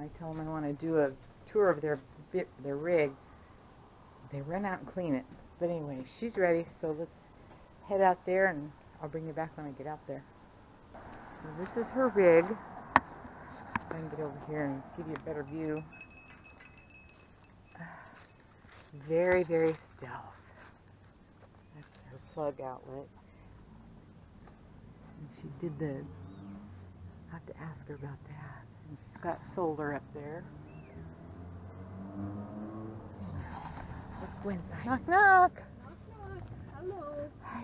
I tell them I want to do a tour of their rig, they run out and clean it. But anyway, she's ready, so let's head out there and I'll bring you back when I get out there. So this is her rig. I can get over here and give you a better view. Very, very stealth. That's her plug outlet. And she did the, I have to ask her about that. And she's got solar up there. Let's go inside. Knock, knock. Knock, knock. Hello. Hi.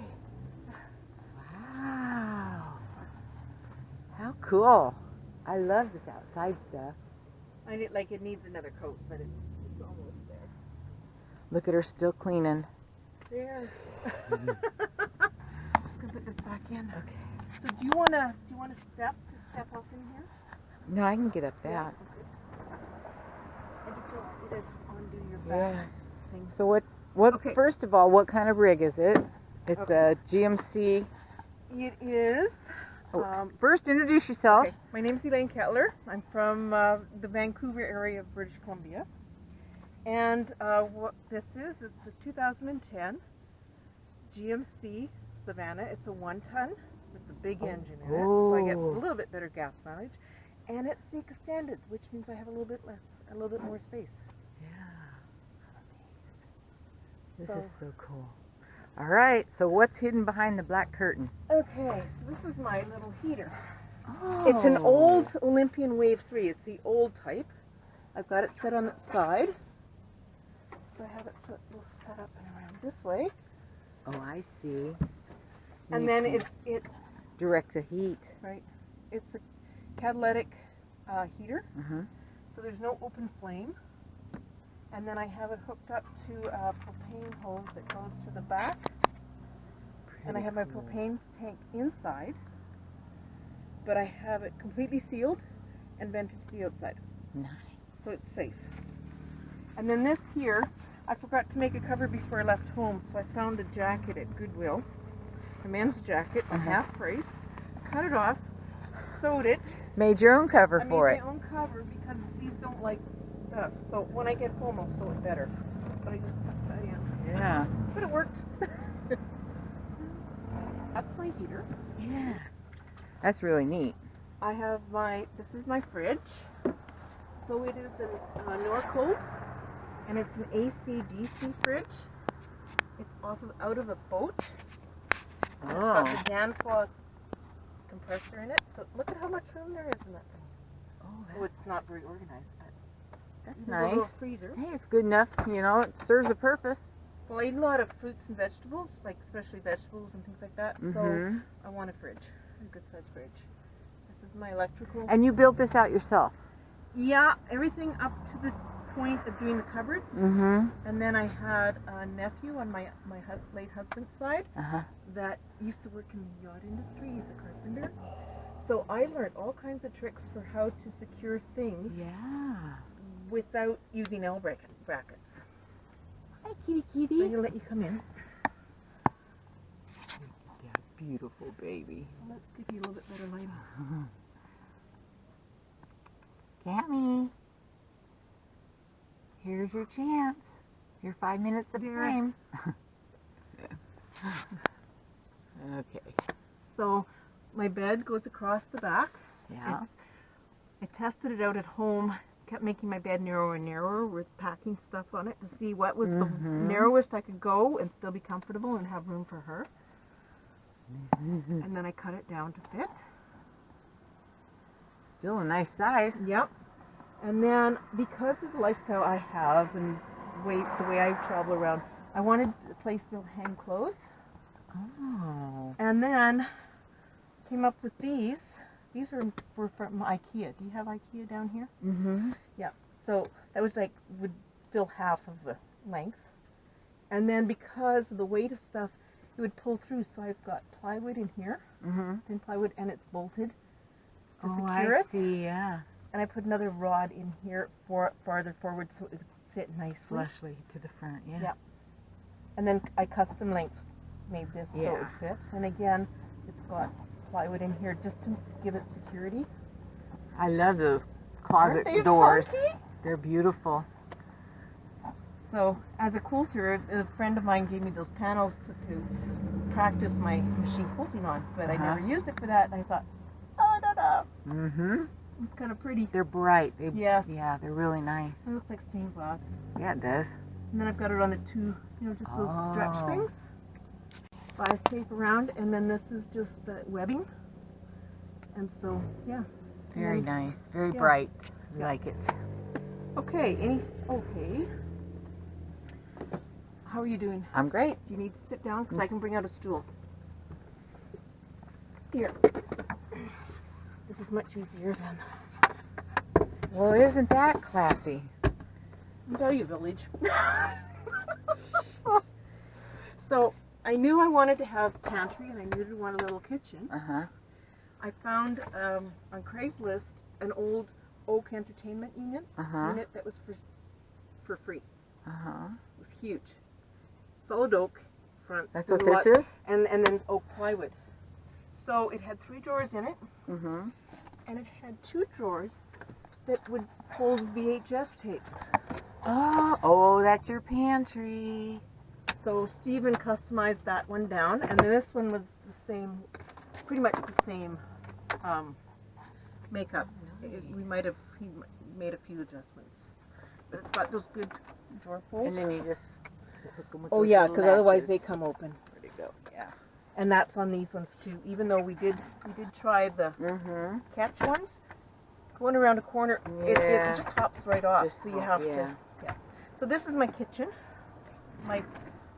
Wow. How cool. I love this outside stuff. It needs another coat, but it's almost there. Look at her still cleaning. There. Just gonna put this back in. Okay. So do you wanna step up in here? No, I can get up that. Yeah, okay. I just don't want you to undo your back thing. So what Okay. First of all, what kind of rig is it? It's Okay. a GMC. It is. First, introduce yourself. Okay. My name is Elaine Kettler. I'm from the Vancouver area of British Columbia. And what this is, it's a 2010 GMC Savannah. It's a 1-ton with a big engine in it, so I get a little bit better gas mileage. And it's the extended, which means I have a little bit more space. Yeah. This is so cool. All right, so what's hidden behind the black curtain? Okay, so this is my little heater. Oh. It's an old Olympian Wave 3. It's the old type. I've got it set on its side. So I have it set up and around this way. Oh, I see. And You then can it direct the heat. right. It's a catalytic heater. Uh-huh. So there's no open flame. And then I have it hooked up to a propane hose that goes to the back. And I have my propane tank inside. But I have it completely sealed and vented to the outside. Nice. So it's safe. And then this here, I forgot to make a cover before I left home, so I found a jacket at Goodwill. A men's jacket, a half price. Cut it off, sewed it. Made your own cover I for made it. my own cover because these don't like dust. So when I get home, I'll sew it better. But I just put that in. Yeah. But it worked. That's my heater. Yeah. That's really neat. I have this is my fridge. So it is a Norco, and it's an AC/DC fridge. It's out of a boat. And It's got the Danfoss compressor in it. So look at how much room there is in that thing. Oh, it's not very organized. That's There's a little nice. freezer. Hey, it's good enough. You know, it serves a purpose. Well, I eat a lot of fruits and vegetables, like especially vegetables and things like that. So I want a fridge, a good sized fridge. This is my electrical. And you built this out yourself? Yeah, everything up to the point of doing the cupboards. Mm-hmm. And then I had a nephew on my late husband's side Uh-huh. that used to work in the yacht industry. He's a carpenter. So I learned all kinds of tricks for how to secure things Yeah. without using L brackets. Hi, kitty, So kitty. I'm gonna let you come in. Yeah, beautiful baby. So let's give you a little bit better lighting. Cammy, here's your chance. Your 5 minutes of fame. Okay. So my bed goes across the back. Yeah. I tested it out at home. Kept making my bed narrower and narrower with packing stuff on it to see what was the narrowest I could go and still be comfortable and have room for her. And then I cut it down to fit. Still a nice size. Yep. And then because of the lifestyle I have and the way I travel around, I wanted a place to hang clothes. Oh. And then came up with these. These were from IKEA. Do you have IKEA down here? Mm-hmm. Yeah. So that was would fill half of the length. And then because of the weight of stuff, it would pull through. So I've got plywood in here, thin plywood, and it's bolted to secure it. See, yeah. And I put another rod in here farther forward so it would sit nicely. Flushly to the front, yeah. Yeah. And then I custom length made this so it would fit. And again, it's got plywood in here just to give it security. I love those closet Aren't they doors. funky? They're beautiful. So, as a quilter, a friend of mine gave me those panels to practice my machine quilting on, but I never used it for that, and I thought, oh, no. Mm-hmm. It's kind of pretty. They're bright. Yes. Yeah, they're really nice. It looks like stained glass. Yeah, it does. And then I've got it on the two, just those stretch things. Bias tape around, and then this is just webbing. And so, yeah. Very nice. Very bright. I like it. Okay, okay. How are you doing? I'm great. Do you need to sit down? Because I can bring out a stool. Here. This is much easier than... Well, isn't that classy? Value Village. So, I knew I wanted to have pantry, and I knew I wanted a little kitchen. Uh-huh. I found on Craigslist an old oak entertainment unit that was for free. Uh-huh. It was huge. Solid oak front. That's what this is? And then oak plywood. So it had 3 drawers in it. Mm-hmm. And it had 2 drawers that would hold VHS tapes. Oh, that's your pantry. So Stephen customized that one down, and then this one was the same, pretty much the same makeup. He made a few adjustments, but it's got those good drawer pulls. And then you just hook them with Oh those yeah, little because otherwise they latches. come open. There you go. Yeah. And that's on these ones too. Even though we did try the catch ones, going around a corner, it just hops right off. So you have to. Yeah. So this is my kitchen.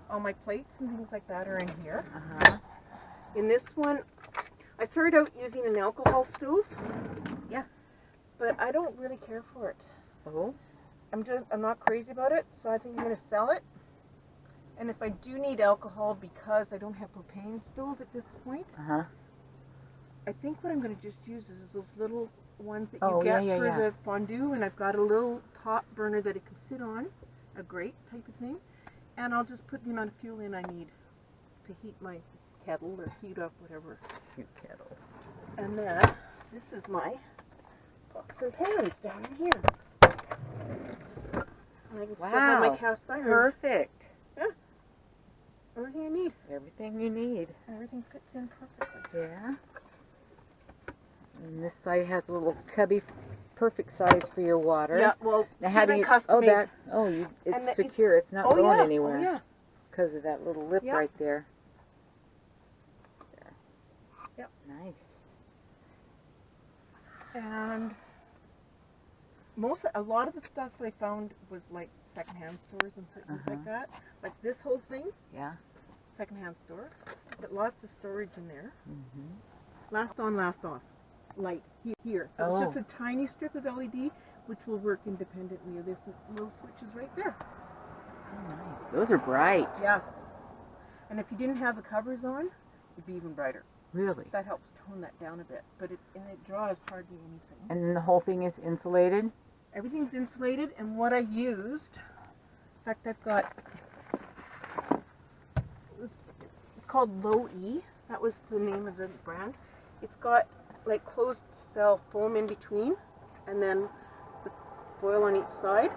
All my plates and things like that are in here. In this one, I started out using an alcohol stove. Yeah. But I don't really care for it. Oh. I'm not crazy about it, so I think I'm going to sell it. And if I do need alcohol because I don't have propane stove at this point, I think what I'm going to just use is those little ones that you get for the fondue, and I've got a little top burner that it can sit on, a grate type of thing, and I'll just put the amount of fuel in I need to heat my kettle or heat up whatever. Cute kettle. And then this is my pots and pans down in here. And I can still have my cast iron. Perfect. Yeah. Everything I need. Everything you need. Everything fits in perfectly. Yeah. And this side has a little cubby, perfect size for your water. Yeah, well, now how do you? It's secure. It's not going anywhere. Oh, yeah. Because of that little lip right there. There. Yep. Nice. And a lot of the stuff I found was like secondhand stores and things like that. Like this whole thing. Yeah. Secondhand store, but lots of storage in there. Last on, last off. Light here. So it's just a tiny strip of LED which will work independently of this little switches right there. Oh, nice. Those are bright. Yeah. And if you didn't have the covers on, it'd be even brighter. Really? That helps tone that down a bit, but it draws hardly anything. And the whole thing is insulated? Everything's insulated, and what I used, in fact I've got, it's called Low E, that was the name of the brand. It's got like closed cell foam in between, and then the foil on each side.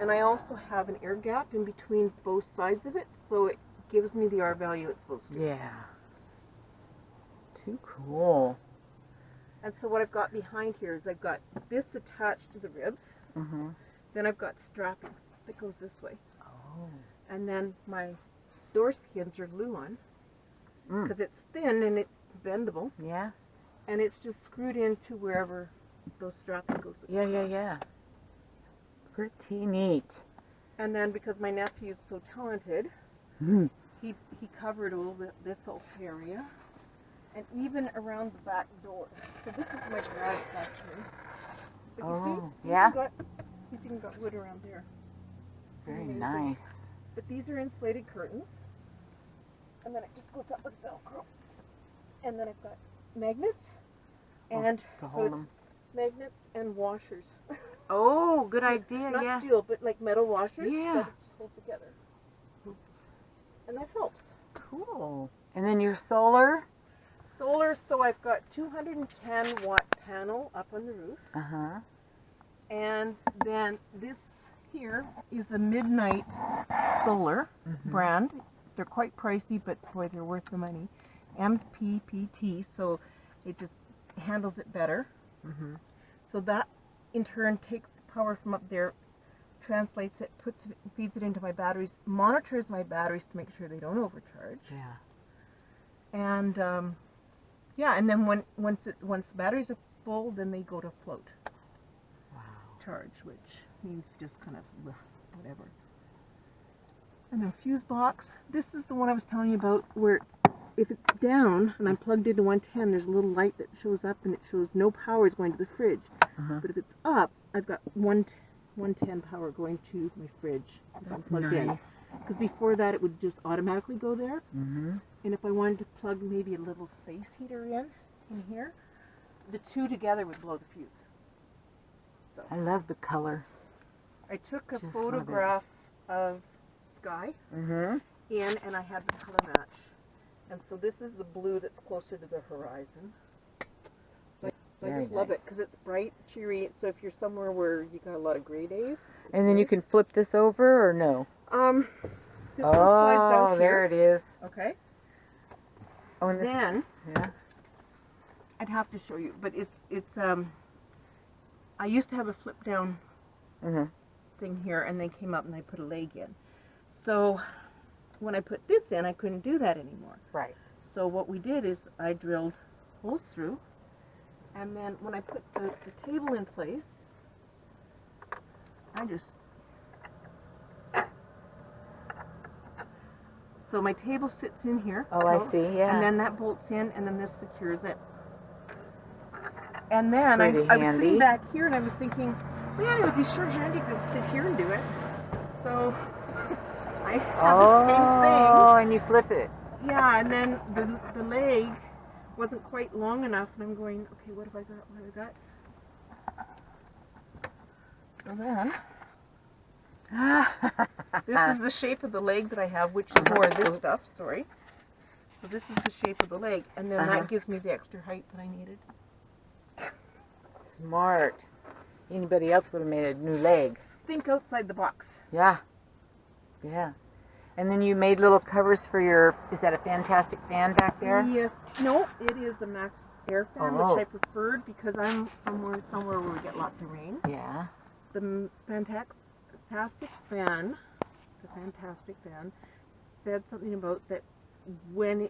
And I also have an air gap in between both sides of it, so it gives me the R value it's supposed to. Yeah. Too cool. And so what I've got behind here is I've got this attached to the ribs. Then I've got strapping that goes this way. Oh. And then my door skins are glue on because it's thin and it's bendable. Yeah. And it's just screwed into wherever those strapping goes. Yeah. Pretty neat. And then because my nephew is so talented, he covered all this whole area. And even around the back door. So this is my garage actually. But you see, he's even got wood around there. Very nice. But these are insulated curtains. And then it just goes up with Velcro. And then I've got magnets. And to hold them. It's magnets and washers. Oh, good idea, Not steel, but like metal washers. Yeah. That just hold together. And that helps. Cool. And then your solar? Solar, so I've got 210 watt panel up on the roof. And then this here is a Midnight Solar brand. They're quite pricey, but boy, they're worth the money. MPPT, so it just handles it better. So that in turn takes the power from up there, translates it, feeds it into my batteries, monitors my batteries to make sure they don't overcharge. Yeah. And yeah, and then once the batteries are full, then they go to float charge, which means just kind of whatever. And then fuse box. This is the one I was telling you about, where if it's down and I'm plugged into 110, there's a little light that shows up and it shows no power is going to the fridge. But if it's up, I've got 110 power going to my fridge. That's plugged nice. Because before that, it would just automatically go there. And if I wanted to plug maybe a little space heater in here, the two together would blow the fuse. So I love the color. I took a Just photograph of sky and I had the color match. And so this is the blue that's closer to the horizon. But I just love it because it's bright, cheery. So if you're somewhere where you got a lot of gray days. And then you can flip this over or no? This one slides out here. There it is. Okay. Oh, and this, Then yeah. I'd have to show you, but it's I used to have a flip down thing here, and then came up and I put a leg in. So when I put this in, I couldn't do that anymore. Right. So what we did is I drilled holes through, and then when I put the table in place, I just, so my table sits in here. Oh, I see, yeah. And then that bolts in, and then this secures it. And then I was handy. sitting back here, and I was thinking, man, it would be sure handy to sit here and do it. So I have the same thing. Oh, and you flip it. Yeah, and then the leg wasn't quite long enough, and I'm going, okay, what have I got? What have I got? So then, this is the shape of the leg that I have, which is more of this stuff, sorry. So this is the shape of the leg, and then that gives me the extra height that I needed. Smart. Anybody else would have made a new leg. Think outside the box. Yeah. Yeah. And then you made little covers for your, is that a Fantastic fan back there? Yes. No, it is a Max Air fan, which I preferred because I'm somewhere where we get lots of rain. Yeah. The Fantastic fan said something about that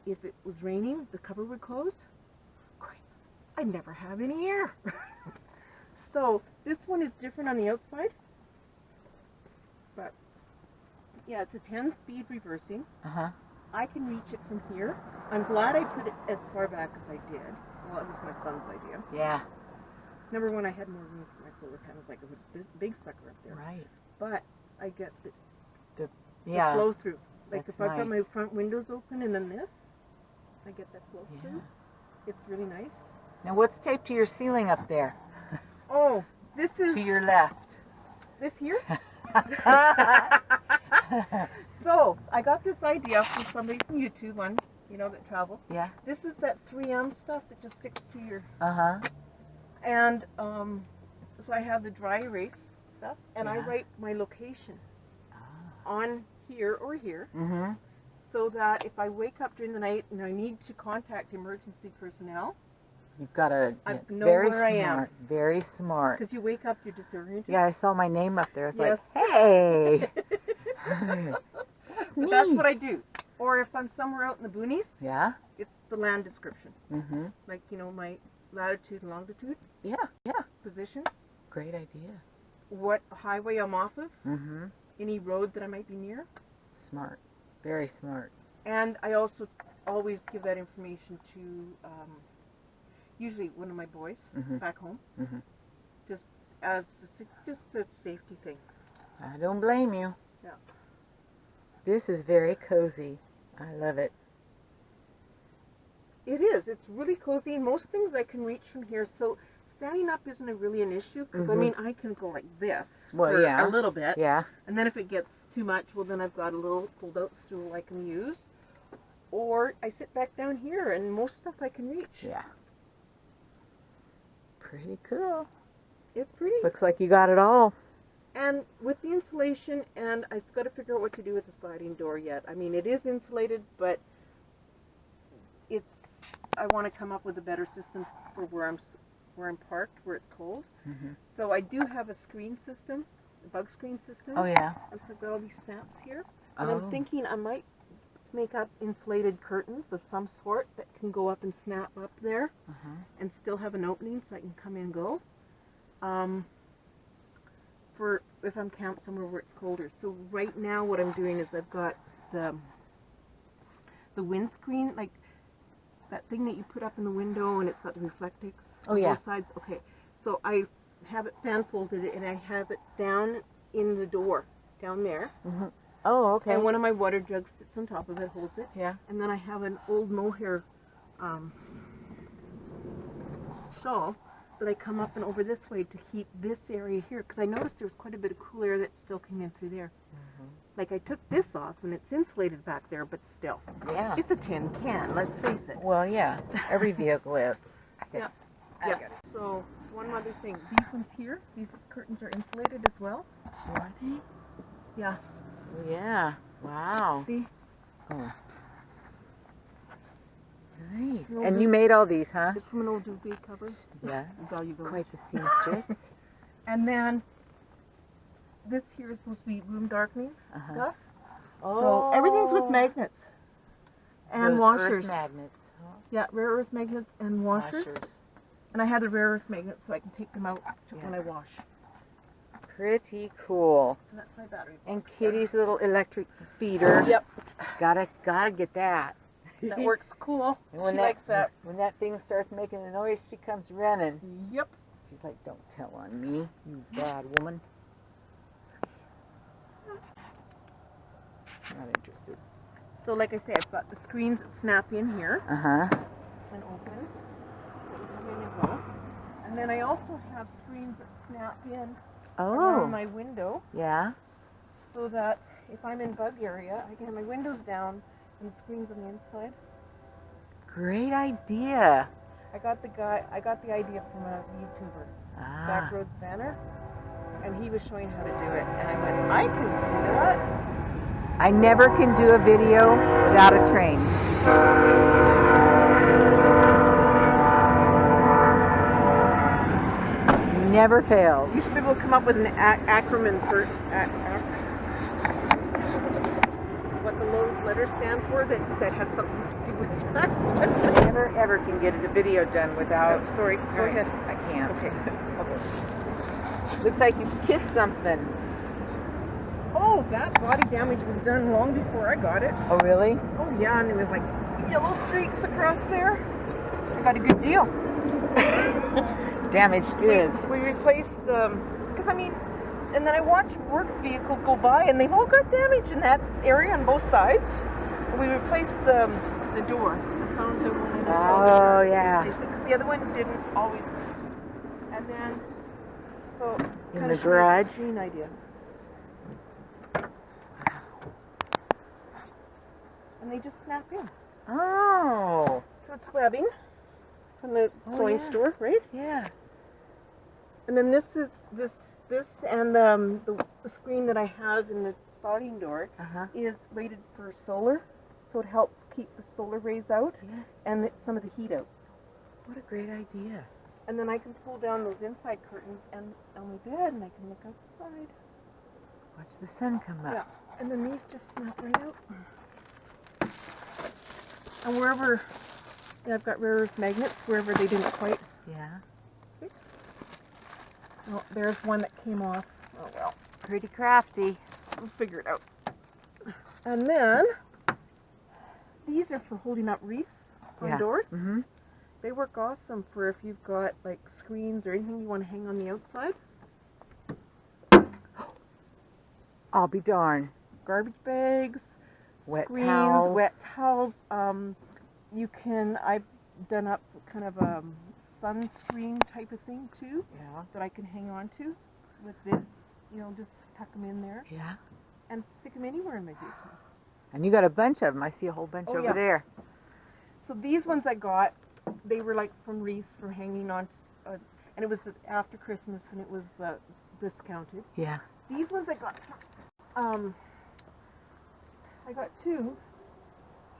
if it was raining, the cover would close. Great. I'd never have any air. So this one is different on the outside. But yeah, it's a 10-speed reversing. I can reach it from here. I'm glad I put it as far back as I did. Well, it was my son's idea. Yeah. Number one, I had more room for my solar panels, like a big sucker up there. Right. But I get the Yeah. flow through. Like That's if I've got my nice. front windows open and then this, I get that flow through. It's really nice. Now what's taped to your ceiling up there? Oh, this is To your left. this here. So I got this idea from somebody from YouTube, one that travels. Yeah. This is that 3M stuff that just sticks to your. And so I have the dry erase stuff, and I write my location on here or here, so that if I wake up during the night and I need to contact emergency personnel, You've got a I know very where I am. smart, very smart. because you wake up, you're disoriented. Yeah, I saw my name up there. It's like, Yes. hey. But that's what I do. Or if I'm somewhere out in the boonies, Yeah. it's the land description. Like, my latitude and longitude, Yeah. Yeah. position, Great idea. what highway I'm off of, Mm-hmm. any road that I might be near. Smart. Very smart. And I also always give that information to usually one of my boys back home, just as just a safety thing. I don't blame you. Yeah. This is very cozy. I love it. It is. It's really cozy. And most things I can reach from here. So standing up isn't really an issue because I mean I can go like this for a little bit. Yeah. And then if it gets too much, well then I've got a little fold-out stool I can use. Or I sit back down here and most stuff I can reach. Yeah. Pretty cool. It's pretty. Looks like you got it all. And with the insulation, and I've got to figure out what to do with the sliding door yet. I mean, it is insulated, but I want to come up with a better system for where I'm parked, where it's cold. Mm-hmm. So I do have a screen system, a bug screen system. Oh, yeah. And so I've got all these snaps here. And Oh. I'm thinking I might make up insulated curtains of some sort that can go up and snap up there and still have an opening so I can come in and go. For if I'm camped somewhere where it's colder. So right now what I'm doing is I've got the windscreen, like that thing that you put up in the window and it's got the reflectix on both sides. Okay, so I have it fan folded and I have it down in the door, down there. Mm-hmm. Oh, okay. And one of my water jugs sits on top of it, holds it. Yeah. And then I have an old mohair shawl that I come up and over this way to heat this area here, because I noticed there was quite a bit of cool air that still came in through there. Like I took this off and it's insulated back there, but still. Yeah. It's a tin can, let's face it. Well, yeah. Every vehicle is. Yeah. Yeah. So one other thing, these ones here, these curtains are insulated as well. Are they? Yeah. Yeah. Wow. See? Oh. Nice. And you made all these, huh? It's from an old duvet cover. Yeah. Valuable. Quite the seamstress. And then this here is supposed to be room darkening stuff. Oh. So everything's with magnets and Those washers. earth magnets. Huh? Yeah, rare earth magnets and washers. And I had the rare earth magnets so I can take them out when I wash. Pretty cool. And that's my battery. And Kitty's little electric feeder. Yep. Gotta get that. That works cool. And when She likes that. When that thing starts making a noise, she comes running. Yep. She's like, "Don't tell on me, you bad woman." Not interested. So like I say, I've got the screens that snap in here and open. So we come in and go. And then I also have screens that snap in around my window. Yeah. So that if I'm in bug area, I can have my windows down and the screens on the inside. Great idea. I got the idea from a YouTuber, Backroads Vanner, and he was showing how to do it. And I went, I can do that. I never can do a video without a train. Never fails. You should be able to come up with an acronym for what the Lowe's letters stand for that has something to do with that. Never ever can get a video done without. Oh, sorry, go ahead. I can't. Okay. Looks like you kissed something. Oh, that body damage was done long before I got it. Oh, really? Oh, yeah, and it was like yellow streaks across there. I got a good deal. Damaged goods. We replaced because I mean, and then I watched work vehicles go by and they've all got damage in that area on both sides. And we replaced the door. I found the one in the Oh, yeah. because the other one didn't always. And then, so In the garage? Green idea. And they just snap in. Oh. So it's webbing from the sewing store, right? Yeah. And then this is this and the screen that I have in the sliding door is rated for solar, so it helps keep the solar rays out and some of the heat out. What a great idea. And then I can pull down those inside curtains and on my bed and I can look outside. Watch the sun come up. Yeah. And then these just snap right out. And wherever, I've got rare earth magnets wherever they didn't quite. Yeah. Oh, there's one that came off. Oh well. Pretty crafty. We'll figure it out. And then, these are for holding up wreaths on doors. Mm-hmm. They work awesome for if you've got like screens or anything you want to hang on the outside. I'll be darned. Garbage bags, Wet screens, towels. wet towels. I've done up kind of a sunscreen type of thing too. Yeah. That I can hang on to with this, just tuck them in there Yeah. and stick them anywhere in my vehicle. And you got a bunch of them. I see a whole bunch over there. So these ones I got, they were like from wreaths for hanging on. and it was after Christmas, and it was discounted. Yeah. These ones I got two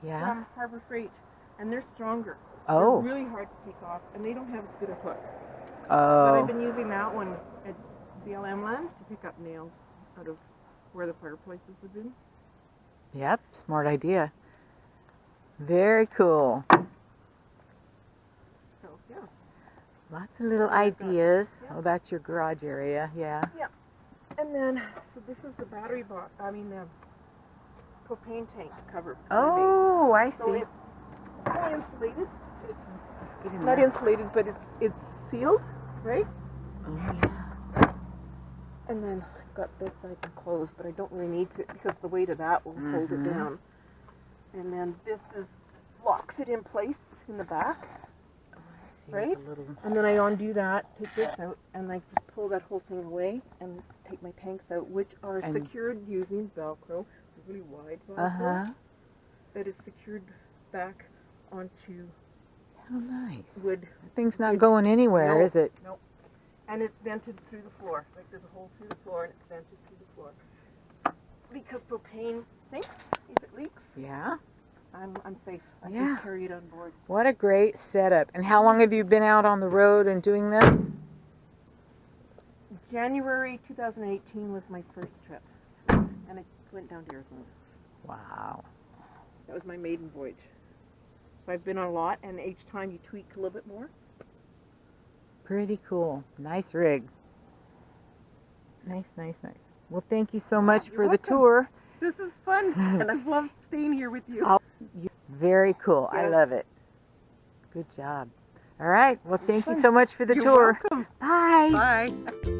Yeah. from Harbor Freight, and they're stronger. Oh. They're really hard to take off, and they don't have as good a hook. But Oh. I've been using that one at BLM land to pick up nails out of where the fireplaces have been. Yep. Smart idea. Very cool. So yeah. Lots of little ideas. Oh, that's your garage area. Yeah. And then, so this is the battery box. I mean, the propane tank cover. Oh, I see. So it's fully insulated. It's Let's get in not there. insulated, but it's sealed, right? Oh, yeah. And then I've got this I can close, but I don't really need to because the weight of that will hold it down. And then this locks it in place in the back, Oh, I see. right? The little... And then I undo that, take this out, and I just pull that whole thing away and take my tanks out, which are And- secured using Velcro, really wide Velcro, Uh-huh. that is secured back onto How nice. wood. That thing's not going anywhere, No. is it? Nope. And it's vented through the floor. Like there's a hole through the floor and it's vented through the floor. Because propane sinks if it leaks. Yeah. I'm safe. I Yeah. can carry it on board. What a great setup. And how long have you been out on the road and doing this? January 2018 was my first trip. And I went down to Arizona. Wow. That was my maiden voyage. So I've been on a lot, and each time you tweak a little bit more. Pretty cool. Nice rig. Nice, nice, nice. Well, thank you so much You're for the welcome. tour. This is fun, and I've loved staying here with you. Very cool. I Yes. love it. Good job. All right. Well, thank you fun. so much for the You're tour. welcome. Bye. Bye.